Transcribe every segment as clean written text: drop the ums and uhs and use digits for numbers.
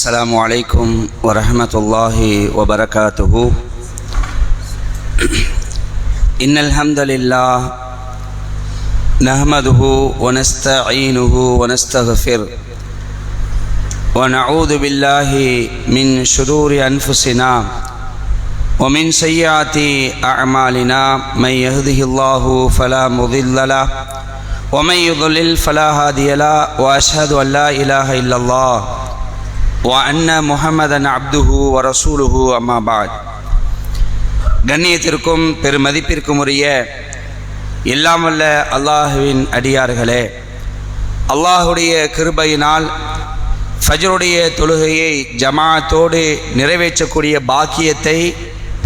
السلام عليكم ورحمة الله وبركاته. إن الحمد لله نحمده ونستعينه ونستغفره ونعوذ بالله من شرور أنفسنا ومن سيئات أعمالنا. من يهده الله فلا مضل له ومن يضلل فلا هادي له وأشهد أن لا إله إلا الله وأن محمدا عبده ورسوله أما بعد. கண்ணியத்திற்கும் பெருமதிப்பிற்கும் உரிய எல்லாம் வல்ல அல்லாஹுவின் அடியார்களே, அல்லாஹுடைய கிருபையினால் ஃபஜ்ருடைய தொழுகையை ஜமாஅத்தோடு நிறைவேற்றக்கூடிய பாக்கியத்தை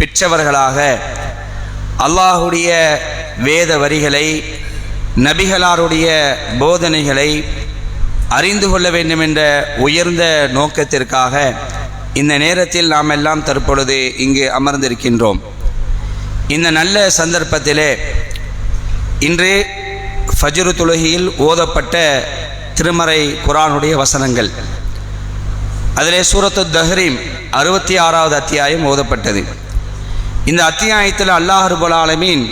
பெற்றவர்களாக அல்லாஹுடைய வேத வரிகளை, நபிகளாருடைய போதனைகளை அறிந்து கொள்ள வேண்டும் என்ற உயர்ந்த நோக்கத்திற்காக இந்த நேரத்தில் நாம் எல்லாம் தற்பொழுது இங்கு அமர்ந்திருக்கின்றோம். இந்த நல்ல சந்தர்ப்பத்திலே இன்று ஃபஜ்ரு தொழுகையில் ஓதப்பட்ட திருமறை குர்ஆனுடைய வசனங்கள், அதிலே சூரத்து தஹ்ரீம் 66வது அத்தியாயம் ஓதப்பட்டது. இந்த அத்தியாயத்தில் அல்லாஹ் ரப்பல் ஆலமீன்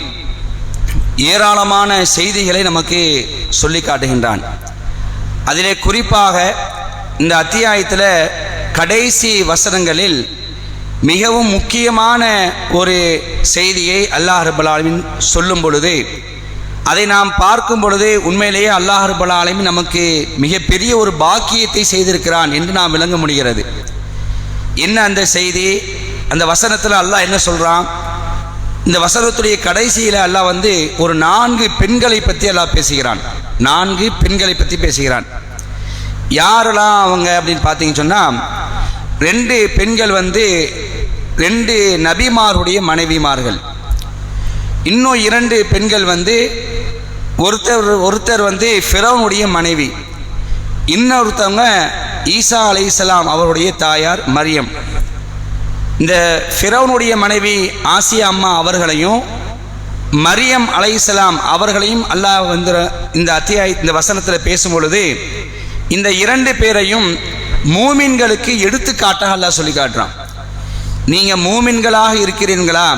ஏராளமான செய்திகளை நமக்கு சொல்லி காட்டுகின்றான். அதிலே குறிப்பாக இந்த அத்தியாயத்தில் கடைசி வசனங்களில் மிகவும் முக்கியமான ஒரு செய்தியை அல்லாஹ் ரப்பல் ஆலமீன் சொல்லும் பொழுது, அதை நாம் பார்க்கும் பொழுது உண்மையிலேயே அல்லாஹ் ரப்பல் ஆலமீன் நமக்கு மிகப்பெரிய ஒரு பாக்கியத்தை செய்திருக்கிறான் என்று நாம் விளங்க முடிகிறது. என்ன அந்த செய்தி? அந்த வசனத்தில் அல்லாஹ் என்ன சொல்கிறான்? இந்த வசனத்துடைய கடைசியில் அல்லாஹ் ஒரு 4 பெண்களை பற்றி அல்லாஹ் பேசுகிறான். 4 பெண்களை பற்றி பேசுகிறான். யாரெல்லாம் அவங்க அப்படின்னு பார்த்தீங்கன்னு சொன்னால், 2 பெண்கள் 2 நபிமாருடைய மனைவிமார்கள். இன்னும் 2 பெண்கள் ஒருத்தர் ஃபிரௌனுடைய மனைவி, இன்னொருத்தவங்க ஈசா அலைஹிஸ்ஸலாம் அவருடைய தாயார் மரியம். இந்த ஃபிரௌனுடைய மனைவி ஆசியா அம்மா அவர்களையும் மரியம் அலைஹிஸ்ஸலாம் அவர்களையும் அல்லாஹ் இந்த வசனத்தில் பேசும் பொழுது இந்த 2 பேரையும் மூமின்களுக்கு எடுத்துக்காட்டாக அல்லாஹ் சொல்லி காட்டுறான். நீங்கள் மூமின்களாக இருக்கிறீர்களா?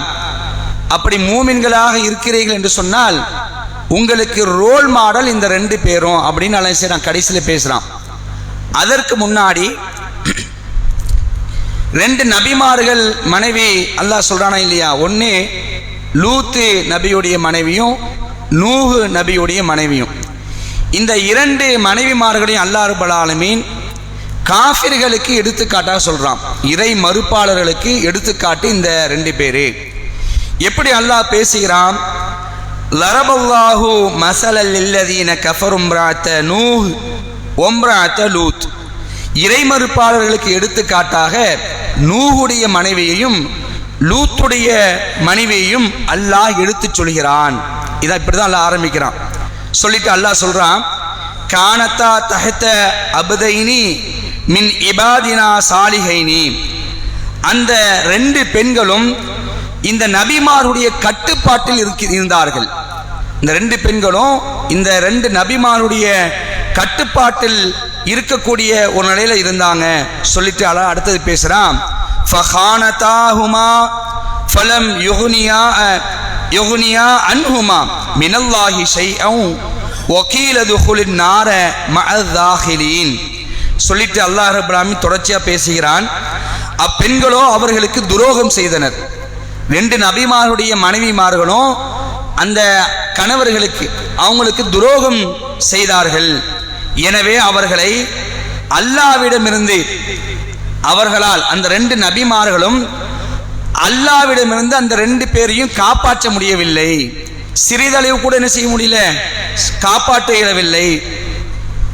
அப்படி மூமின்களாக இருக்கிறீர்கள் என்று சொன்னால் உங்களுக்கு ரோல் மாடல் இந்த 2 பேரும் அப்படின்னு அல்லாஹ் கடைசியில் பேசுகிறான். அதற்கு முன்னாடி 2 நபிமார்கள் மனைவி அல்லாஹ் சொல்றானா இல்லையா? ஒன்று லூத்து நபியுடைய மனைவியும் நூஹு நபியுடைய மனைவியும். இந்த 2 மனைவிமார்களையும் அல்லாஹ் ரப்பல் ஆலமீன் காஃபிர்களுக்கு எடுத்துக்காட்டாக சொல்றான். இறை மறுப்பாளர்களுக்கு எடுத்துக்காட்டு இந்த 2 பேரு. எப்படி அல்லாஹ் பேசுகிறான்? லரபல்லாஹு மஸலல் லில்லதீன கஃபரு இம்ராஅத நூஹ் வம்ராஅத லூத். இறை மறுப்பாளர்களுக்கு எடுத்துக்காட்டாக நூஹுடைய மனைவியையும் லூத்துடைய மனைவியையும் அல்லாஹ் எடுத்துச் சொல்கிறான். இதை இப்படிதான் அல்லாஹ் ஆரம்பிக்கிறான். சொல்லிட்டு அல்லாஹ் சொல்றான், கானத்தா தஹத அபதைனி மின் இபாதினா சாலிஹைனி. அந்த 2 பெண்களும் இந்த நபிமாருடைய கட்டுப்பாட்டில் இருந்தார்கள். இந்த 2 பெண்களும் இந்த 2 நபிமாருடைய கட்டுப்பாட்டில் இருக்கக்கூடிய ஒரு நிலையில இருந்தாங்க. சொல்லிட்டு அல்லாஹ் அடுத்தது பேசுறான், ஃபகானதாஹுமா ஃபலம் யுக்னியா அன்ஹுமா மினல்லாஹி ஷைஅன் வகீல துகுலின் நார மஅல் தாஹிலீன். சொல்லிட்டு அல்லாஹ் ரப்பல் ஆலமீன் தொடர்ச்சியா பேசுகிறான். அப்பெண்களோ அவர்களுக்கு துரோகம் செய்தனர். 2 நபிமாருடைய மனைவிமார்களும் அந்த கணவர்களுக்கு அவங்களுக்கு துரோகம் செய்தார்கள். எனவே அவர்களை அல்லாஹ்விடமிருந்து அவர்களால் அந்த 2 நபிமார்களும் அல்லாஹ்விடமிருந்து அந்த 2 பேரையும் காப்பாற்ற முடியவில்லை. சிறிதளவு கூட என்ன செய்ய முடியல, காப்பாற்ற இயலவில்லை.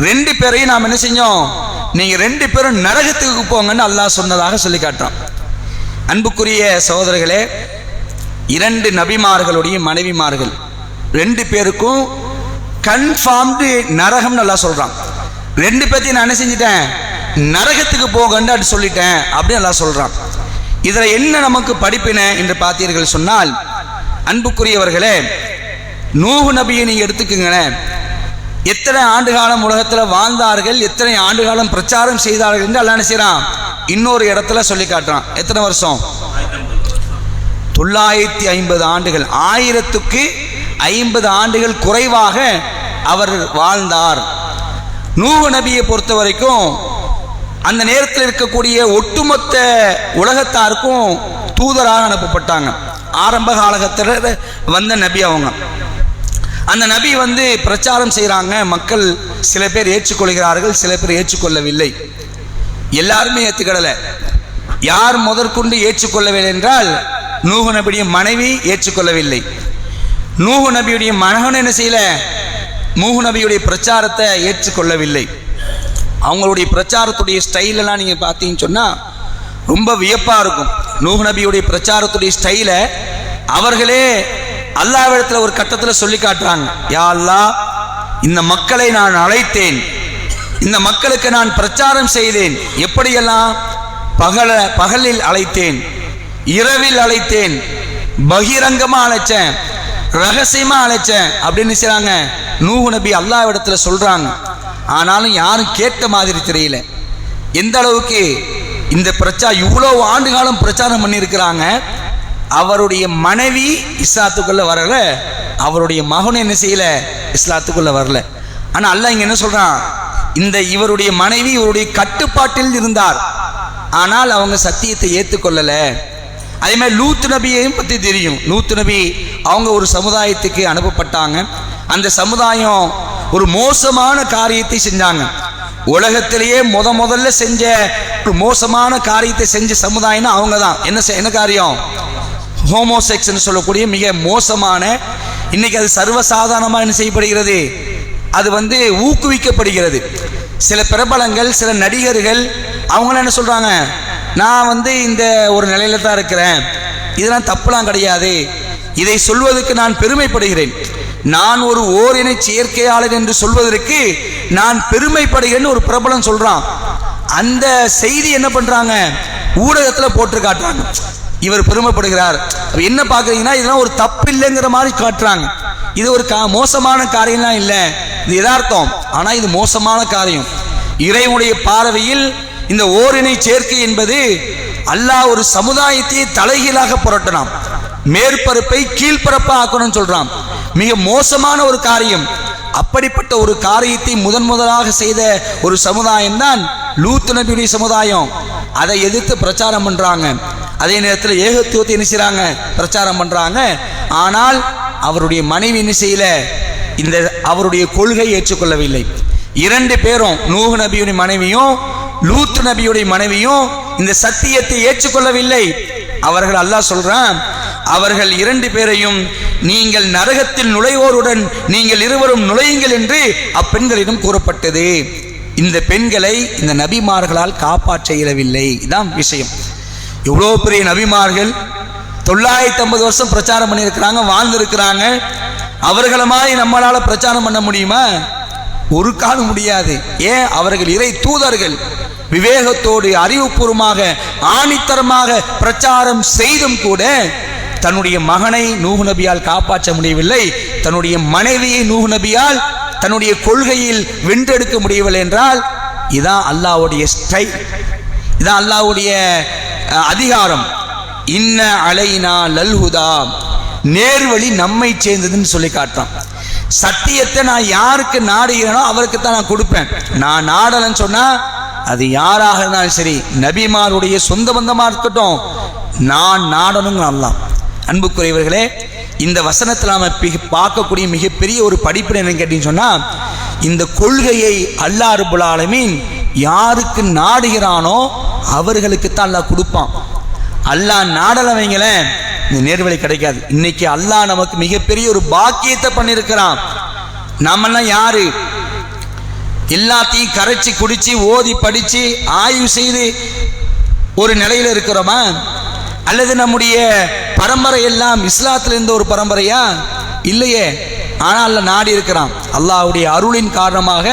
2 பேரையும் நாம் என்ன செஞ்சோம்? நீங்க 2 பேரும் நரகத்துக்கு போங்கன்னு அல்லாஹ் சொன்னதாக சொல்லி காட்டுறான். அன்புக்குரிய சகோதரர்களே, 2 நபிமார்களுடைய மனைவிமார்கள் 2 பேருக்கும் கன்ஃபார்ம்டு நரகம் நல்லா சொல்றான். 2 பேர்த்தையும் நான் என்ன செஞ்சிட்டேன்? நரகத்துக்கு போகன்னு அப்படி சொல்லிட்டேன் அப்படின்னு நல்லா சொல்றான். இதுல என்ன நமக்கு படிப்பினை என்று பார்த்தீர்கள் சொன்னால், அன்புக்குரியவர்களே, நூஹ் நபியை நீங்க எடுத்துக்குங்களேன். எத்தனை ஆண்டு காலம் உலகத்தில் வாழ்ந்தார்கள், எத்தனை ஆண்டு காலம் பிரச்சாரம் செய்தார்கள் என்று அல்லாஹ் என்ன செய்றான், இன்னொரு இடத்துல சொல்லி காட்டுறான். எத்தனை வருஷம்? 950 ஆண்டுகள். 1000க்கு 50 ஆண்டுகள் குறைவாக அவர் வாழ்ந்தார். நூஹ் நபியை பொறுத்த வரைக்கும் அந்த நேரத்தில் இருக்கக்கூடிய ஒட்டுமொத்த உலகத்தாருக்கும் தூதராக அனுப்பப்பட்டாங்க. ஆரம்ப காலகட்டத்தில் வந்த நபி அவங்க. அந்த நபி பிரச்சாரம் செய்கிறாங்க. மக்கள் சில பேர் ஏற்றுக்கொள்கிறார்கள், சில பேர் ஏற்றுக்கொள்ளவில்லை. எல்லாருமே ஏற்றுக்கொள்ளலை. யார் முதற்கொண்டு ஏற்றுக்கொள்ளவில்லை என்றால் நூஹ் நபியுடைய மனைவி ஏற்றுக்கொள்ளவில்லை. நூஹ் நபியுடைய மகன் என்ன செய்யல, நூஹ் நபியுடைய பிரச்சாரத்தை ஏற்றுக்கொள்ளவில்லை. அவங்களுடைய பிரச்சாரத்துடைய ஸ்டைலெல்லாம் நீங்கள் பார்த்தீங்கன்னு சொன்னால் ரொம்ப வியப்பாக இருக்கும். நூஹ் நபியுடைய பிரச்சாரத்துடைய ஸ்டைலை அவர்களே அல்லாஹ்விடத்தில் ஒரு கட்டத்தில் சொல்லி காட்டுறாங்க. யா அல்லாஹ், இந்த மக்களை நான் அழைத்தேன், இந்த மக்களுக்கு நான் பிரச்சாரம் செய்தேன். எப்படியெல்லாம்? பகலில் அழைத்தேன், இரவில் அழைத்தேன், பகிரங்கமா அழைச்சேன், ரகசியமா அழைச்சேன் அப்படின்னு செய்றாங்க. நூஹ் நபி அல்லாஹ்விடத்துல சொல்றாங்க. ஆனாலும் யாரும் கேட்ட மாதிரி தெரியல. எந்த அளவுக்கு இந்த இவ்வளவு ஆண்டு காலம் பிரச்சாரம் பண்ணியிருக்கிறாங்க. அவருடைய மனைவி இஸ்லாத்துக்குள்ள வரல, அவருடைய மகன் என்ன செய்யல, இஸ்லாத்துக்குள்ள வரல. ஆனா அல்லாஹ் இங்க என்ன சொல்றான், இவருடைய மனைவி இவருடைய கட்டுப்பாட்டில் இருந்தார், ஆனால் அவங்க சத்தியத்தை ஏற்றுக்கொள்ளல. அதே மாதிரி லூத் நபியையும் பற்றி தெரியும். லூத் நபி அவங்க ஒரு சமுதாயத்துக்கு அனுப்பப்பட்டாங்க. அந்த சமுதாயம் ஒரு மோசமான காரியத்தை செஞ்சாங்க. உலகத்திலேயே முதல்ல செஞ்ச ஒரு மோசமான காரியத்தை செஞ்ச சமுதாயம்னா அவங்க தான். என்ன காரியம்? ஹோமோசெக்ஸ்னு சொல்லக்கூடிய மிக மோசமான, இன்னைக்கு அது சர்வசாதாரணமாக என்ன செய்யப்படுகிறது, அது ஊக்குவிக்கப்படுகிறது. சில பிரபலங்கள், சில நடிகர்கள் அவங்களாம் என்ன சொல்றாங்க, நான் இந்த ஒரு நிலையில தான் இருக்கிறேன், இதெல்லாம் தப்புலாம் கிடையாது, இதை சொல்வதற்கு நான் பெருமைப்படுகிறேன், நான் ஒரு ஓரின சேர்க்கையாளர் என்று சொல்வதற்கு நான் பெருமைப்படுகிறேன்னு ஒரு பிரபலம் சொல்றான். அந்த செய்தி என்ன பண்றாங்க, ஊடகத்தில் போட்டு காட்டுறாங்க. இவர் பெருமைப்படுகிறார். என்ன பார்க்குறீங்கன்னா, இதெல்லாம் ஒரு தப்பு இல்லைங்கிற மாதிரி காட்டுறாங்க. இது ஒரு மோசமான காரியம்லாம் இல்லை, இது யதார்த்தம். ஆனால் இது மோசமான காரியம். இறைவனுடைய பார்வையில் இந்த ஓரினை சேர்க்கை என்பது அல்லாஹ் ஒரு சமுதாயத்தை தலைகீழாக புரட்டலாம், மேற்பரப்பை கீழ்பரப்பா ஆக்கணும்னு சொல்றான். மிக மோசமான ஒரு காரியம். அப்படிப்பட்ட ஒரு காரியத்தை முதலாக செய்த ஒரு சமுதாயம் தான் லூத் நபியுடைய சமுதாயம். அதை எதிர்த்து பிரச்சாரம் பண்றாங்க. அதே நேரத்தில் ஏகத்துவத்தை என்ன செய்றாங்க, பிரச்சாரம் பண்றாங்க. ஆனால் அவருடைய மனைவி என்ன செய்யல, அவருடைய கொள்கை ஏற்றுக்கொள்ளவில்லை. 2 பேரும், நூஹ் நபியுடைய மனைவியும் லூத் நபியுடைய மனைவியும் இந்த சத்தியத்தை ஏற்றுக்கொள்ளவில்லை. அவர்கள் அல்லாஹ் சொல்றான், அவர்கள் 2 பேரையும் நீங்கள் நரகத்தில் நுழைவோருடன் நீங்கள் இருவரும் நுழையுங்கள் என்று அப்பெண்களிடம் கூறப்பட்டது. இந்த பெண்களை இந்த நபிமார்களால் காப்பாற்ற இயலவில்லை. இதான் விஷயம். இவ்வளோ பெரிய நபிமார்கள் 950 வருஷம் பிரச்சாரம் பண்ணியிருக்கிறாங்க, வாழ்ந்திருக்கிறாங்க. அவர்களை மாதிரி நம்மளால பிரச்சாரம் பண்ண முடியுமா? ஒரு காலம் முடியாது. ஏன்? அவர்கள் இறை தூதர்கள். விவேகத்தோடு அறிவுபூர்வமாக ஆணித்தரமாக பிரச்சாரம் செய்தும் கூட தன்னுடைய மகனை நூஹ் நபியால் காப்பாற்ற முடியவில்லை, தன்னுடைய மனைவியை நூஹ் நபியால் தன்னுடைய கொள்கையில் வென்றெடுக்க முடியவில்லை என்றால் இதான் அல்லாஹ்வுடைய ஸ்டைல், இதான் அல்லாஹ்வுடைய அதிகாரம். இன்ன அலைனா லல்ஹுதா, நேர்வழி நம்மை சேர்ந்ததுன்னு சொல்லி காட்டுறான். சத்தியத்தை நான் யாருக்கு நாடுகிறேனோ அவருக்கு தான் நான் கொடுப்பேன். நான் நாடலன்னு சொன்னா அது யாராக இருந்தாலும் சரி, நபிமாருடைய சொந்த பந்தமா இருக்கட்டும், நான் நாடணுங்க அல்லாஹ். அன்புக்குரியவர்களே, இந்த வசனத்தில் நாம பார்க்கக்கூடிய மிகப்பெரிய ஒரு படிப்பு என்னன்னு கேட்டீங்கன்னு சொன்னா, இந்த கொள்கையை அல்லாஹ் ரப்புல் ஆலமீன் யாருக்கு நாடுகிறானோ அவர்களுக்கு தான் அல்லாஹ் கொடுப்பான். அல்லாஹ் நாடலவைங்கள இந்த நேர்வழி கிடைக்காது. இன்னைக்கு அல்லாஹ் நமக்கு மிகப்பெரிய ஒரு பாக்கியத்தை பண்ணியிருக்கிறான். நாமெல்லாம் யாரு? எல்லாத்தையும் கரைச்சி குடிச்சு ஓதி படிச்சு ஆய்வு செய்து ஒரு நிலையில இருக்கிறோமா? அல்லது நம்முடைய பரம்பரை எல்லாம் இஸ்லாத்துல இருந்த ஒரு பரம்பரையா? இல்லையே. ஆனால் அல்லாஹ் நாடி இருக்கிறான். அல்லாஹ்வுடைய அருளின் காரணமாக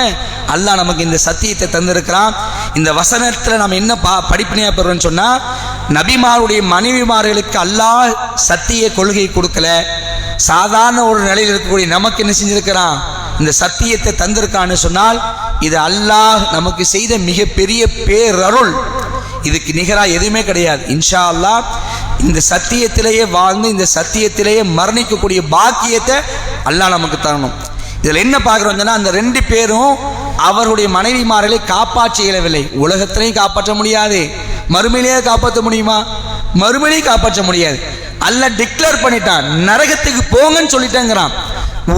அல்லாஹ் நமக்கு இந்த சத்தியத்தை தந்திருக்கிறான். இந்த வசனத்துல நம்ம என்ன படிப்பினையா பெறோம்னு சொன்னா, நபிமாருடைய மனைவிமார்களுக்கு அல்லாஹ் சத்திய கொள்கை கொடுக்கல, சாதாரண ஒரு நிலையில் இருக்கக்கூடிய நமக்கு என்ன செஞ்சிருக்கிறான், இந்த சத்தியத்தை தந்திருக்கான்னு சொன்னால் இது அல்லாஹ் நமக்கு செய்த மிகப்பெரிய பேரருள். இதுக்கு நிகராக எதுவுமே கிடையாது. இன்ஷா அல்லாஹ் இந்த சத்தியத்திலேயே வாழ்ந்து இந்த சத்தியத்திலேயே மரணிக்கக்கூடிய பாக்கியத்தை அல்லாஹ் நமக்கு தரணும். இதில் என்ன பார்க்குறோம்னா, அந்த 2 பேரும் அவருடைய மனைவிமார்களை காப்பாற்ற இயலவில்லை. உலகத்திலையும் காப்பாற்ற முடியாது, மறுமையிலேயே காப்பாற்ற முடியுமா? மறுமையிலேயும் காப்பாற்ற முடியாது. அல்லாஹ் டிக்ளேர் பண்ணிட்டான், நரகத்துக்கு போங்கன்னு சொல்லிட்டேங்கிறான்.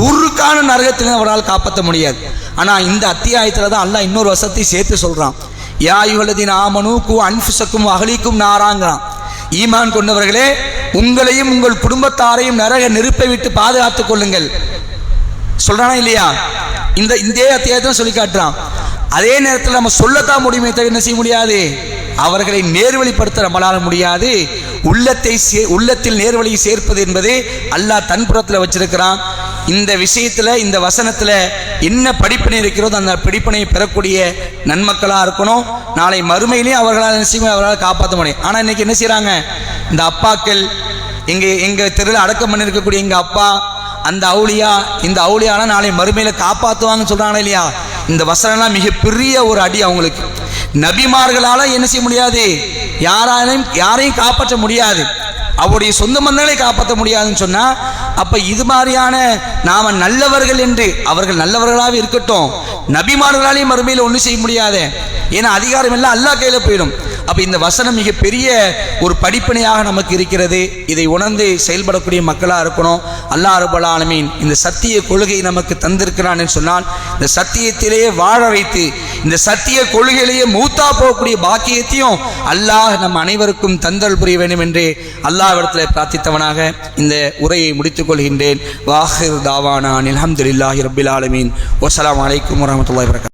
ஊருக்கான நரகத்திலும் அவரால் காப்பாற்ற முடியாது. ஆனால் இந்த அத்தியாயத்தில் தான் அல்லாஹ் இன்னொரு வசத்தை சேர்த்து சொல்கிறான். யா அய்யுஹல்லதீன ஆமனூ கூ அன்ஃபுஸக்கும் அஹ்லீக்கும் நாராங்கிறான். ஈமான் கொண்டவர்களே, உங்களையும் உங்கள் குடும்பத்தாரையும் நரக நெருப்பை விட்டு பாதுகாத்துக் கொள்ளுங்கள் சொல்றானா இல்லையா? இந்த அத்தியாயத்தில் சொல்லி காட்டுறான். அதே நேரத்தில் நம்ம சொல்லத்தான் முடியுமே தவிர என்ன செய்ய முடியாது, அவர்களை நேர்வழிப்படுத்த நம்மளால முடியாது. உள்ளத்தில் நேர்வழியை சேர்ப்பது என்பது அல்லாஹ் தன் புறத்தில் வச்சிருக்கிறான். இந்த விஷயத்தில் இந்த வசனத்தில் என்ன படிப்பினை இருக்கிறதோ அந்த படிப்பினையை பெறக்கூடிய நன்மக்களாக இருக்கணும். நாளை மறுமையிலேயே அவர்களால் என்ன செய்ய அவர்களால் காப்பாற்ற முடியும். ஆனால் இன்னைக்கு என்ன செய்கிறாங்க, இந்த அப்பாக்கள் எங்கள் தெருவில் அடக்கம் பண்ணியிருக்கக்கூடிய எங்கள் அப்பா அந்த அவுளியா இந்த அவுளியானா நாளை மறுமையில் காப்பாற்றுவாங்கன்னு சொல்கிறாங்க இல்லையா? இந்த வசனம்லாம் மிகப்பெரிய ஒரு அடி அவங்களுக்கு. நபிமார்களால் என்ன செய்ய முடியாது, யாரையும் காப்பாற்ற முடியாது, அவருடைய சொந்த மந்தங்களை காப்பாற்ற முடியாதுன்னு சொன்னா, அப்ப இது மாதிரியான நாம நல்லவர்கள் என்று அவர்கள் நல்லவர்களாக இருக்கட்டும், நபிமார்களாலையும் மறுமையில் ஒன்றும் செய்ய முடியாது. ஏன்னா அதிகாரம் எல்லாம் அல்லாஹ் கையில போயிடும். அப்ப இந்த வசனம் மிகப்பெரிய ஒரு படிப்பினையாக நமக்கு இருக்கிறது. இதை உணர்ந்து செயல்படக்கூடிய மக்களா இருக்கணும். அல்லாஹ் ரப்பல் ஆலமீன் இந்த சத்திய கொள்கை நமக்கு தந்திருக்கிறான் என்று சொன்னால், இந்த சத்தியத்திலேயே வாழ வைத்து இந்த சத்திய கொள்கையிலேயே மூத்தா போகக்கூடிய பாக்கியத்தையும் அல்லாஹ் நம் அனைவருக்கும் தந்தல் புரிய வேண்டும் என்று அல்லாஹ்விடத்தில் பிரார்த்தித்தவனாக இந்த உரையை முடித்துக் கொள்கின்றேன். வாஹிர் தாவானா அல்ஹம்துலில்லாஹி ரப்பில் ஆலமீன். வஸ்ஸலாமு அலைக்கும் வரஹ்மத்துல்லாஹி வபரகாத்துஹு.